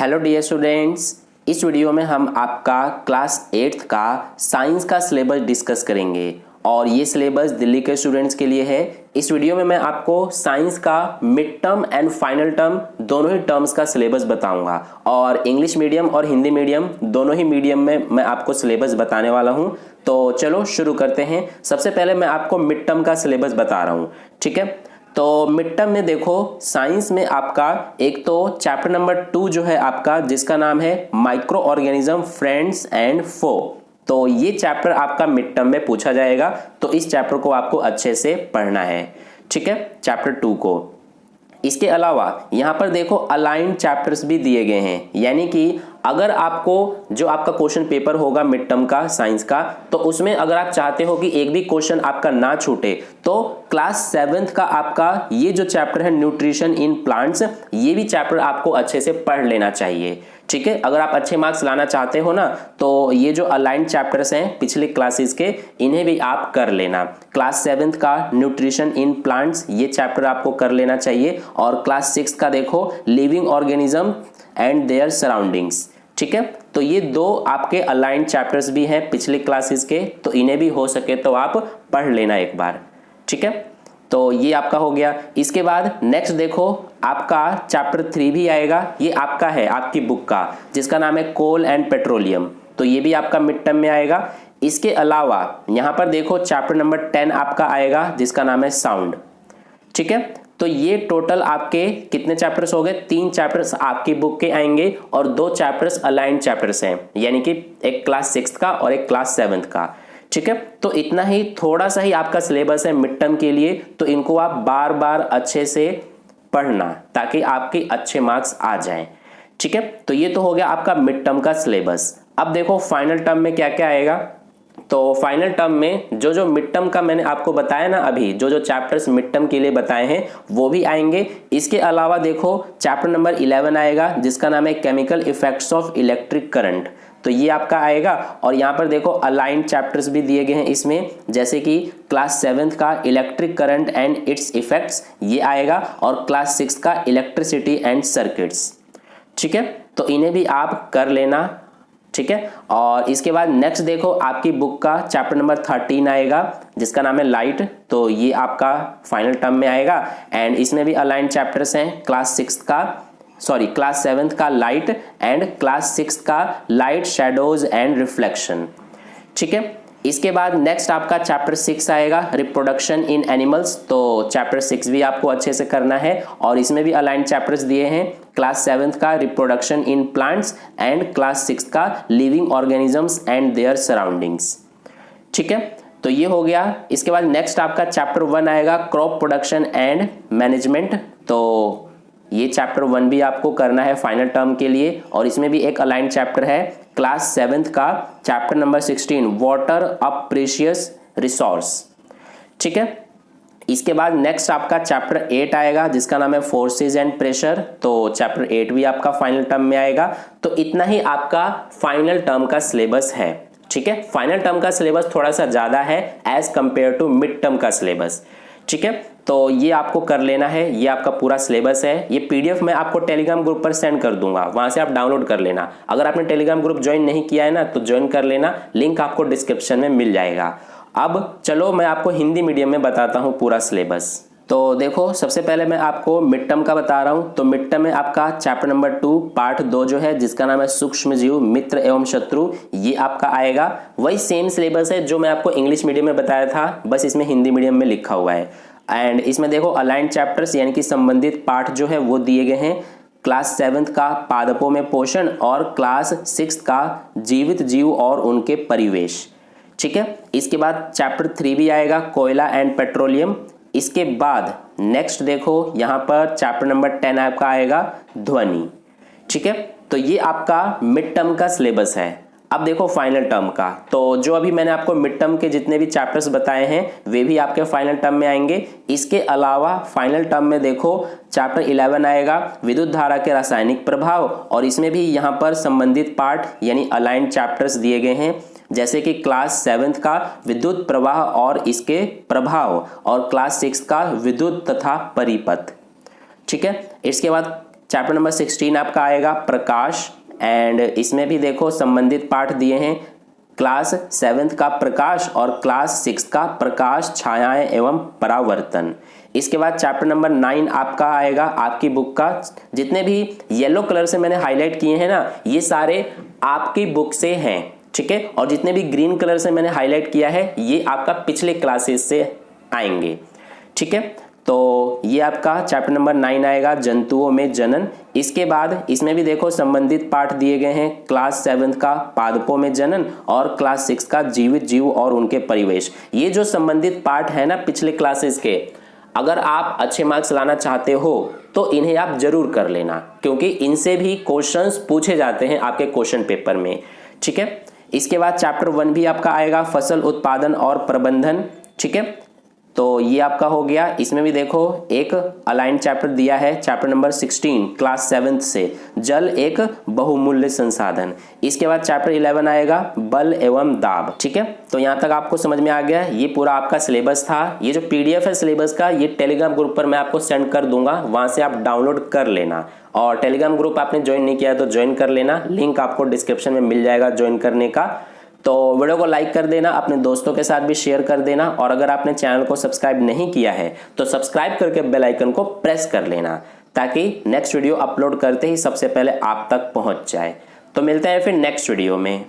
Hello dear students, इस video में हम आपका क्लास 8th का साइंस का सिलेबस डिस्कस करेंगे और ये सिलेबस दिल्ली के स्टूडेंट्स के लिए है। इस वीडियो में मैं आपको साइंस का mid term and final term दोनों ही टर्म्स का सिलेबस बताऊंगा और इंग्लिश मीडियम और हिंदी मीडियम दोनों ही मीडियम में मैं आपको सिलेबस बताने वाला हूं। तो चलो शुरू करते हैं। सबसे पहले मैं आपको मिड टर्म का सिलेबस बता रहा हूँ, ठीक है। तो मिड टर्म में देखो, साइंस में आपका एक तो चैप्टर नंबर 2 जो है आपका, जिसका नाम है माइक्रो ऑर्गेनिज्म फ्रेंड्स एंड फो। तो ये चैप्टर आपका मिड टर्म में पूछा जाएगा, तो इस चैप्टर को आपको अच्छे से पढ़ना है, ठीक है, चैप्टर 2 को। इसके अलावा यहाँ पर देखो अलाइंड चैप्टर्स भी दिए गए हैं, यानी कि अगर आपको जो आपका क्वेश्चन पेपर होगा मिड टर्म का साइंस का, तो उसमें अगर आप चाहते हो कि एक भी क्वेश्चन आपका ना छूटे, तो क्लास 7th का आपका ये जो चैप्टर है न्यूट्रिशन इन प्लांट्स, ये भी चैप्टर आपको अच्छे से पढ़ लेना चाहिए, ठीक है। अगर आप अच्छे मार्क्स लाना चाहते हो ना, तो ये जो अलाइंड चैप्टर्स हैं पिछले क्लासेस के, इन्हें भी आप कर लेना। क्लास 7th का न्यूट्रिशन इन प्लांट्स ये चैप्टर आपको कर लेना चाहिए, और क्लास 6 का देखो living organism and there surroundings, ठीक है। तो ये दो आपके अलाइंड चैप्टर्स भी हैं पिछले क्लासेस के, तो इन्हें भी हो सके तो आप पढ़ लेना एक बार, ठीक है। तो ये आपका हो गया। इसके बाद नेक्स्ट देखो आपका चैप्टर 3 भी आएगा, ये आपका है आपकी बुक का, जिसका नाम है कोल एंड पेट्रोलियम। तो ये भी आपका मिड टर्म में आएगा। इसके अलावा यहाँ पर देखो चैप्टर नंबर 10 आपका आएगा, जिसका नाम है साउंड, ठीक है। तो ये टोटल आपके कितने चैप्टर्स हो गए? 3 चैप्टर्स आपकी बुक के आएंगे और 2 चैप्टर्स अलाइंड चैप्टर्स हैं, यानी कि एक क्लास 6 का और एक क्लास 7th का, ठीक है। तो इतना ही, थोड़ा सा ही आपका सिलेबस है मिड टर्म के लिए, तो इनको आप बार बार अच्छे से पढ़ना ताकि आपके अच्छे मार्क्स आ जाएं, ठीक है। तो ये तो हो गया आपका मिड टर्म का सिलेबस। अब देखो फाइनल टर्म में क्या क्या आएगा। तो फाइनल टर्म में जो जो मिड टर्म का मैंने आपको बताया ना, अभी जो जो चैप्टर्स मिड टर्म के लिए बताए हैं वो भी आएंगे। इसके अलावा देखो चैप्टर नंबर 11 आएगा, जिसका नाम है chemical effects of electric current. तो ये आपका आएगा, और यहाँ पर देखो अलाइंड चैप्टर्स भी दिए गए हैं इसमें, जैसे कि क्लास 7th का electric current and it's effects ये आएगा, और क्लास 6 का इलेक्ट्रिसिटी एंड सर्किट्स, ठीक है। तो इन्हें भी आप कर लेना, ठीक है। और इसके बाद नेक्स्ट देखो आपकी बुक का चैप्टर नंबर 13 आएगा, जिसका नाम है लाइट। तो ये आपका फाइनल टर्म में आएगा, एंड इसमें भी अलाइंड चैप्टर्स हैं, क्लास 7th का लाइट एंड क्लास 6 का लाइट, शैडोज एंड रिफ्लेक्शन, ठीक है। इसके बाद नेक्स्ट आपका चैप्टर 6 आएगा, रिप्रोडक्शन इन एनिमल्स। तो चैप्टर 6 भी आपको अच्छे से करना है, और इसमें भी अलाइंड चैप्टर्स दिए हैं, क्लास 7th का reproduction in plants and class 6 का living organisms and there surroundings, ठीक है। तो ये हो गया। इसके बाद नेक्स्ट आपका चैप्टर 1 आएगा, क्रॉप प्रोडक्शन एंड मैनेजमेंट। तो ये चैप्टर 1 भी आपको करना है फाइनल टर्म के लिए, और इसमें भी एक अलाइंड चैप्टर है, क्लास 7th का चैप्टर नंबर 16 वाटर अ प्रीशियस रिसोर्स, ठीक है। इसके बाद नेक्स्ट आपका चैप्टर 8 आएगा, जिसका नाम है फोर्सेस एंड प्रेशर। तो चैप्टर 8 भी आपका फाइनल टर्म में आएगा। तो इतना ही आपका फाइनल टर्म का सिलेबस है, ठीक है। फाइनल टर्म का सिलेबस थोड़ा सा ज्यादा है as compare to mid term का सिलेबस, ठीक है। तो ये आपको कर लेना है, ये आपका पूरा सिलेबस है। ये पीडीएफ मैं आपको टेलीग्राम ग्रुप पर सेंड कर दूंगा, वहां से आप डाउनलोड कर लेना। अगर आपने टेलीग्राम ग्रुप ज्वाइन नहीं किया है ना, तो ज्वाइन कर लेना, लिंक आपको डिस्क्रिप्शन में मिल जाएगा। अब चलो मैं आपको हिंदी मीडियम में बताता हूँ पूरा सिलेबस। तो देखो सबसे पहले मैं आपको मिड टर्म का बता रहा हूँ। तो मिड टर्म में आपका चैप्टर नंबर 2 पार्ट 2 जो है, जिसका नाम है सूक्ष्म जीव मित्र एवं शत्रु, ये आपका आएगा। वही सेम सिलेबस है जो मैं आपको इंग्लिश मीडियम में बताया था, बस इसमें हिंदी मीडियम में लिखा हुआ है। एंड इसमें देखो अलाइंड चैप्टर्स यानी कि संबंधित पार्ट जो है वो दिए गए हैं, क्लास 7th का पादपों में पोषण, और क्लास 6 का जीवित जीव और उनके परिवेश, ठीक है। इसके बाद चैप्टर 3 भी आएगा, कोयला एंड पेट्रोलियम। इसके बाद नेक्स्ट देखो यहाँ पर चैप्टर नंबर 10 आपका आएगा, ध्वनि, ठीक है। तो ये आपका मिड टर्म का सिलेबस है। अब देखो फाइनल टर्म का, तो जो अभी मैंने आपको मिड टर्म के जितने भी चैप्टर्स बताए हैं वे भी आपके फाइनल टर्म में आएंगे। इसके अलावा फाइनल टर्म में देखो चैप्टर 11 आएगा, विद्युत धारा के रासायनिक प्रभाव, और इसमें भी यहाँ पर संबंधित पार्ट यानी अलाइंड चैप्टर्स दिए गए हैं, जैसे कि क्लास 7th का विद्युत प्रवाह और इसके प्रभाव, और क्लास 6 का विद्युत तथा परिपथ, ठीक है। इसके बाद चैप्टर नंबर 16 आपका आएगा प्रकाश, एंड इसमें भी देखो संबंधित पाठ दिए हैं, क्लास 7th का प्रकाश और क्लास 6 का प्रकाश, छायाएं एवं परावर्तन। इसके बाद चैप्टर नंबर 9 आपका आएगा आपकी बुक का, जितने भी येलो कलर से मैंने हाईलाइट किए हैं ना, ये सारे आपकी बुक से हैं, ठीक है। और जितने भी ग्रीन कलर से मैंने हाईलाइट किया है ये आपका पिछले क्लासेस से आएंगे, ठीक है। तो ये आपका चैप्टर नंबर 9 आएगा, जंतुओं में जनन। इसके बाद इसमें भी देखो संबंधित पाठ दिए गए हैं, क्लास 7th का पादपों में जनन और क्लास 6 का जीवित जीव और उनके परिवेश। ये जो संबंधित पाठ है ना पिछले क्लासेस के, अगर आप अच्छे मार्क्स लाना चाहते हो तो इन्हें आप जरूर कर लेना, क्योंकि इनसे भी क्वेश्चंस पूछे जाते हैं आपके क्वेश्चन पेपर में, ठीक है। इसके बाद चैप्टर 1 भी आपका आएगा, फसल उत्पादन और प्रबंधन, ठीक है। तो ये आपका हो गया। इसमें भी देखो एक अलाइन चैप्टर दिया है, चैप्टर नंबर 16 क्लास 7th से, जल एक बहुमूल्य संसाधन। इसके बाद चैप्टर 11 आएगा, बल एवं दाब, ठीक है। तो यहाँ तक आपको समझ में आ गया, ये पूरा आपका सिलेबस था। ये जो PDF है सिलेबस का, ये टेलीग्राम ग्रुप पर मैं आपको सेंड कर दूंगा, वहां से आप डाउनलोड कर लेना। और टेलीग्राम ग्रुप आपने ज्वाइन नहीं किया है तो ज्वाइन कर लेना, लिंक आपको डिस्क्रिप्शन में मिल जाएगा ज्वाइन करने का। तो वीडियो को लाइक कर देना, अपने दोस्तों के साथ भी शेयर कर देना, और अगर आपने चैनल को सब्सक्राइब नहीं किया है तो सब्सक्राइब करके बेल आइकन को प्रेस कर लेना, ताकि नेक्स्ट वीडियो अपलोड करते ही सबसे पहले आप तक पहुंच जाए। तो मिलते हैं फिर नेक्स्ट वीडियो में।